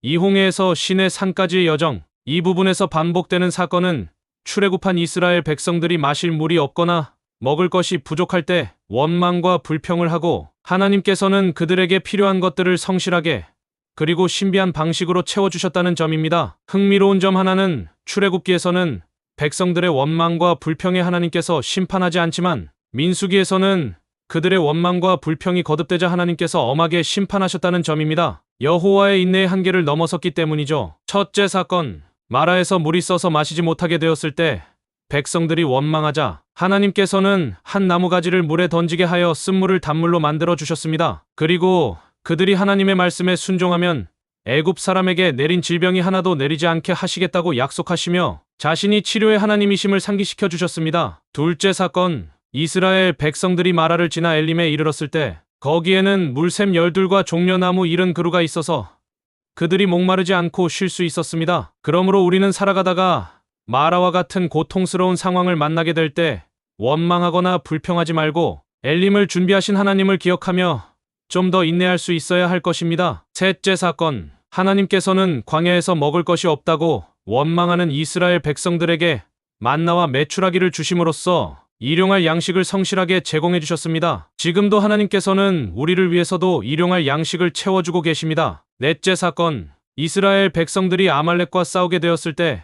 이홍해에서 시내 산까지의 여정. 이 부분에서 반복되는 사건은 출애굽한 이스라엘 백성들이 마실 물이 없거나 먹을 것이 부족할 때 원망과 불평을 하고 하나님께서는 그들에게 필요한 것들을 성실하게 그리고 신비한 방식으로 채워주셨다는 점입니다. 흥미로운 점 하나는 출애굽기에서는 백성들의 원망과 불평에 하나님께서 심판하지 않지만 민수기에서는 그들의 원망과 불평이 거듭되자 하나님께서 엄하게 심판하셨다는 점입니다. 여호와의 인내의 한계를 넘어섰기 때문이죠. 첫째 사건, 마라에서 물이 써서 마시지 못하게 되었을 때 백성들이 원망하자 하나님께서는 한 나무가지를 물에 던지게 하여 쓴물을 단물로 만들어 주셨습니다. 그리고 그들이 하나님의 말씀에 순종하면 애굽 사람에게 내린 질병이 하나도 내리지 않게 하시겠다고 약속하시며 자신이 치료의 하나님이심을 상기시켜 주셨습니다. 둘째 사건, 이스라엘 백성들이 마라를 지나 엘림에 이르렀을 때 거기에는 물샘 열둘과 종려나무 70그루가 있어서 그들이 목마르지 않고 쉴 수 있었습니다. 그러므로 우리는 살아가다가 마라와 같은 고통스러운 상황을 만나게 될 때 원망하거나 불평하지 말고 엘림을 준비하신 하나님을 기억하며 좀 더 인내할 수 있어야 할 것입니다. 셋째 사건, 하나님께서는 광야에서 먹을 것이 없다고 원망하는 이스라엘 백성들에게 만나와 메추라기를 주심으로써 일용할 양식을 성실하게 제공해 주셨습니다. 지금도 하나님께서는 우리를 위해서도 일용할 양식을 채워주고 계십니다. 넷째 사건, 이스라엘 백성들이 아말렉과 싸우게 되었을 때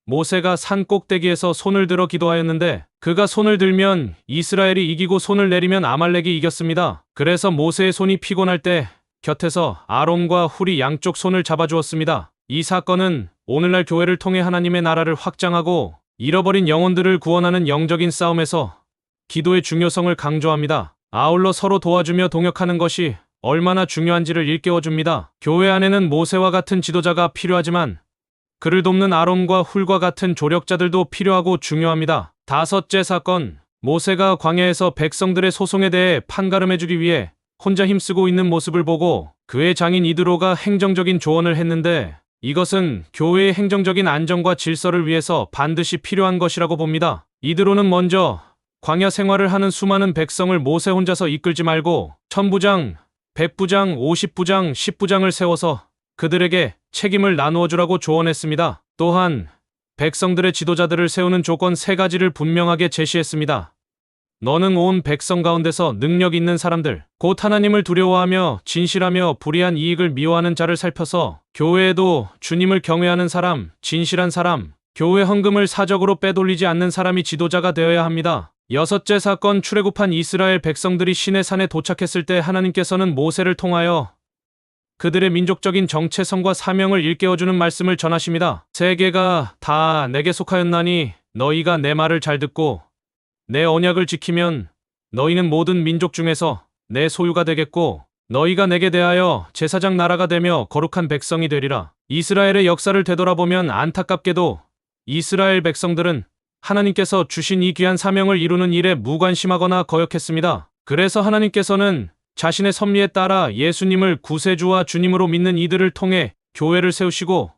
모세가 산 꼭대기에서 손을 들어 기도하였는데 그가 손을 들면 이스라엘이 이기고 손을 내리면 아말렉이 이겼습니다. 그래서 모세의 손이 피곤할 때 곁에서 아론과 훌이 양쪽 손을 잡아주었습니다. 이 사건은 오늘날 교회를 통해 하나님의 나라를 확장하고 잃어버린 영혼들을 구원하는 영적인 싸움에서 기도의 중요성을 강조합니다. 아울러 서로 도와주며 동역하는 것이 얼마나 중요한지를 일깨워줍니다. 교회 안에는 모세와 같은 지도자가 필요하지만 그를 돕는 아론과 훌과 같은 조력자들도 필요하고 중요합니다. 다섯째 사건, 모세가 광야에서 백성들의 소송에 대해 판가름해주기 위해 혼자 힘쓰고 있는 모습을 보고 그의 장인 이드로가 행정적인 조언을 했는데 이것은 교회의 행정적인 안정과 질서를 위해서 반드시 필요한 것이라고 봅니다. 이드로는 먼저 광야 생활을 하는 수많은 백성을 모세 혼자서 이끌지 말고 1000부장, 100부장, 50부장, 10부장을 세워서 그들에게 책임을 나누어 주라고 조언했습니다. 또한 백성들의 지도자들을 세우는 조건 3가지를 분명하게 제시했습니다. 너는 온 백성 가운데서 능력 있는 사람들, 곧 하나님을 두려워하며 진실하며 불의한 이익을 미워하는 자를 살펴서 교회에도 주님을 경외하는 사람, 진실한 사람, 교회 헌금을 사적으로 빼돌리지 않는 사람이 지도자가 되어야 합니다. 여섯째 사건, 출애굽한 이스라엘 백성들이 시내산에 도착했을 때 하나님께서는 모세를 통하여 그들의 민족적인 정체성과 사명을 일깨워주는 말씀을 전하십니다. 세계가 다 내게 속하였나니 너희가 내 말을 잘 듣고 내 언약을 지키면 너희는 모든 민족 중에서 내 소유가 되겠고 너희가 내게 대하여 제사장 나라가 되며 거룩한 백성이 되리라. 이스라엘의 역사를 되돌아보면 안타깝게도 이스라엘 백성들은 하나님께서 주신 이 귀한 사명을 이루는 일에 무관심하거나 거역했습니다. 그래서 하나님께서는 자신의 섭리에 따라 예수님을 구세주와 주님으로 믿는 이들을 통해 교회를 세우시고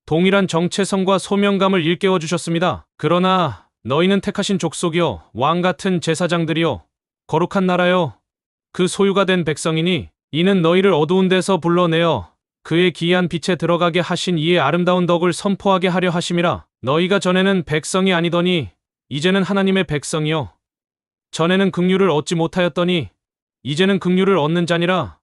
동일한 정체성과 소명감을 일깨워 주셨습니다. 그러나 너희는 택하신 족속이요 왕 같은 제사장들이요 거룩한 나라요 그 소유가 된 백성이니 이는 너희를 어두운 데서 불러내어 그의 기이한 빛에 들어가게 하신 이의 아름다운 덕을 선포하게 하려 하심이라. 너희가 전에는 백성이 아니더니 이제는 하나님의 백성이요 전에는 긍휼을 얻지 못하였더니 이제는 긍휼을 얻는 자니라.